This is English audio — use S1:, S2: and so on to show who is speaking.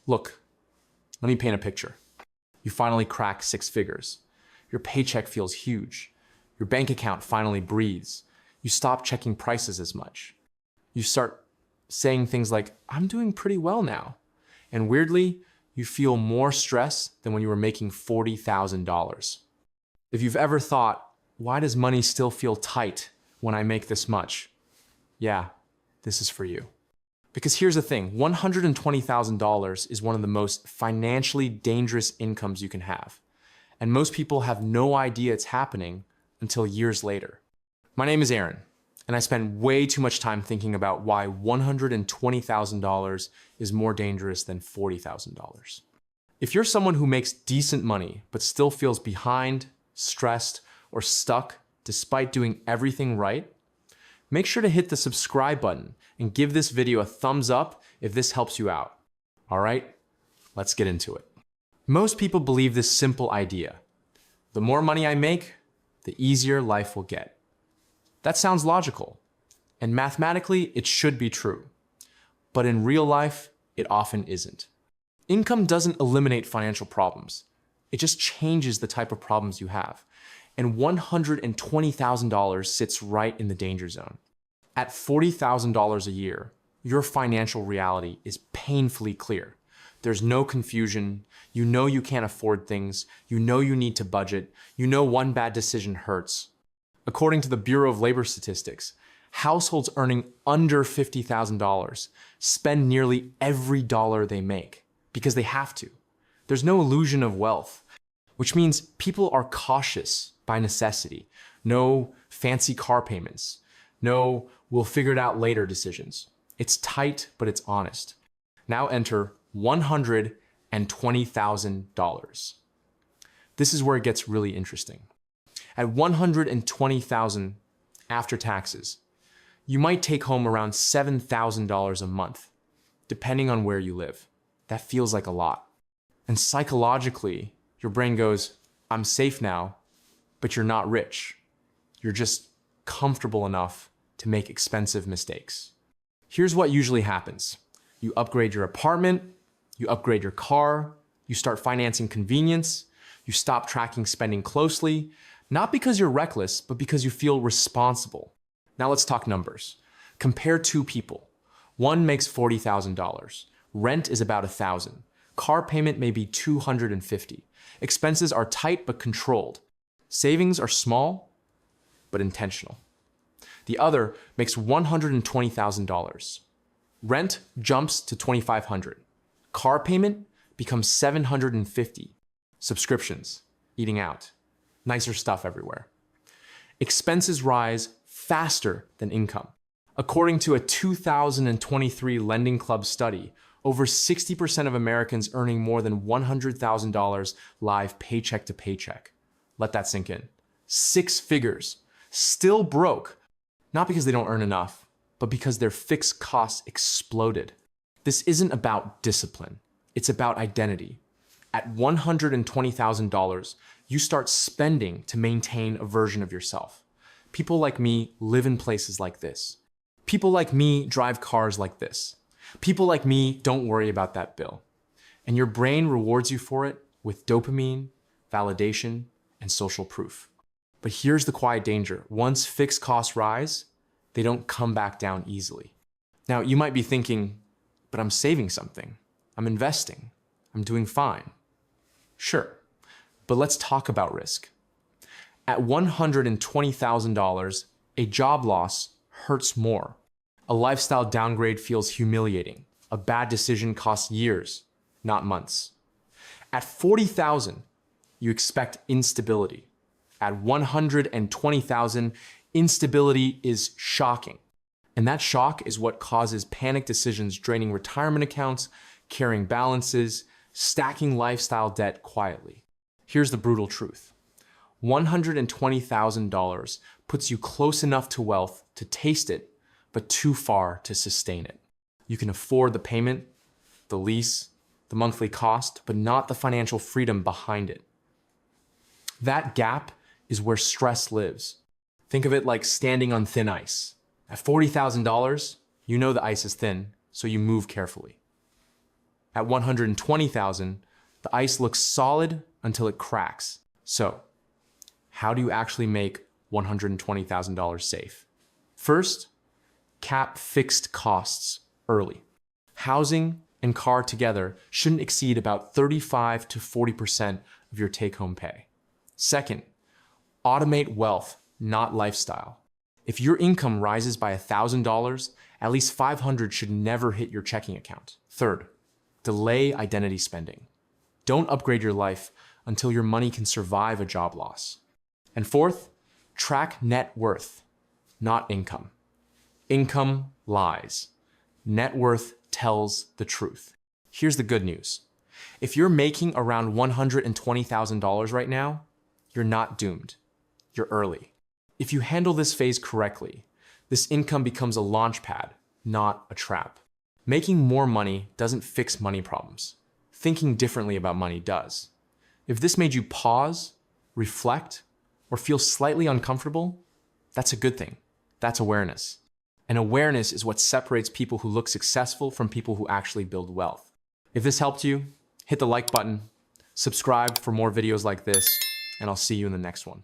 S1: Look, let me paint a picture. You finally crack 6 figures. Your paycheck feels huge. Your bank account finally breathes. You stop checking prices as much. You start saying things like, I'm doing pretty well now. And weirdly, you feel more stress than when you were making $40,000. If you've ever thought, why does money still feel tight when I make this much? Yeah, this is for you. Because here's the thing, $120,000 is one of the most financially dangerous incomes you can have. And most people have no idea it's happening until years later. My name is Aaron, and I spend way too much time thinking about why $120,000 is more dangerous than $40,000. If you're someone who makes decent money but still feels behind, stressed, or stuck despite doing everything right, make sure to hit the subscribe button and give this video a thumbs up if this helps you out. All right, let's get into it. Most people believe this simple idea. The more money I make, the easier life will get. That sounds logical, and mathematically it should be true. But in real life, it often isn't. Income doesn't eliminate financial problems. It just changes the type of problems you have. And $120,000 sits right in the danger zone. At $40,000 a year, your financial reality is painfully clear. There's no confusion. You know you can't afford things. You know you need to budget. You know one bad decision hurts. According to the Bureau of Labor Statistics, households earning under $50,000 spend nearly every dollar they make because they have to. There's no illusion of wealth, which means people are cautious by necessity. No fancy car payments. No, we'll figure it out later decisions. It's tight, but it's honest. Now enter $120,000. This is where it gets really interesting. At $120,000 after taxes, you might take home around $7,000 a month, depending on where you live. That feels like a lot. And psychologically, your brain goes, I'm safe now, but you're not rich. You're just comfortable enough to make expensive mistakes. Here's what usually happens. You upgrade your apartment, you upgrade your car, you start financing convenience, you stop tracking spending closely, not because you're reckless, but because you feel responsible. Now let's talk numbers. Compare 2 people. One makes $40,000. Rent is about $1,000. Car payment may be $250. Expenses are tight but controlled. Savings are small but intentional. The other makes $120,000. Rent jumps to $2,500. Car payment becomes $750. Subscriptions, eating out, nicer stuff everywhere. Expenses rise faster than income. According to a 2023 Lending Club study, over 60% of Americans earning more than $100,000 live paycheck to paycheck. Let that sink in. 6 figures, still broke, not because they don't earn enough, but because their fixed costs exploded. This isn't about discipline. It's about identity. At $120,000, you start spending to maintain a version of yourself. People like me live in places like this. People like me drive cars like this. People like me don't worry about that bill. And your brain rewards you for it with dopamine, validation, and social proof. But here's the quiet danger. Once fixed costs rise, they don't come back down easily. Now, you might be thinking, but I'm saving something. I'm investing. I'm doing fine. Sure, but let's talk about risk. At $120,000, a job loss hurts more. A lifestyle downgrade feels humiliating. A bad decision costs years, not months. At $40,000, you expect instability. At $120,000, instability is shocking. And that shock is what causes panic decisions, draining retirement accounts, carrying balances, stacking lifestyle debt quietly. Here's the brutal truth. $120,000 puts you close enough to wealth to taste it, but too far to sustain it. You can afford the payment, the lease, the monthly cost, but not the financial freedom behind it. That gap is where stress lives. Think of it like standing on thin ice. At $40,000, you know the ice is thin, so you move carefully. At 120,000, the ice looks solid until it cracks. So, how do you actually make $120,000 safe? First, cap fixed costs early. Housing and car together shouldn't exceed about 35 to 40% of your take-home pay. Second, automate wealth, not lifestyle. If your income rises by $1,000, at least $500 should never hit your checking account. Third, delay identity spending. Don't upgrade your life until your money can survive a job loss. And fourth, track net worth, not income. Income lies. Net worth tells the truth. Here's the good news. If you're making around $120,000 right now, you're not doomed. You're early. If you handle this phase correctly, this income becomes a launch pad, not a trap. Making more money doesn't fix money problems. Thinking differently about money does. If this made you pause, reflect, or feel slightly uncomfortable, that's a good thing. That's awareness. And awareness is what separates people who look successful from people who actually build wealth. If this helped you, hit the like button, subscribe for more videos like this, and I'll see you in the next one.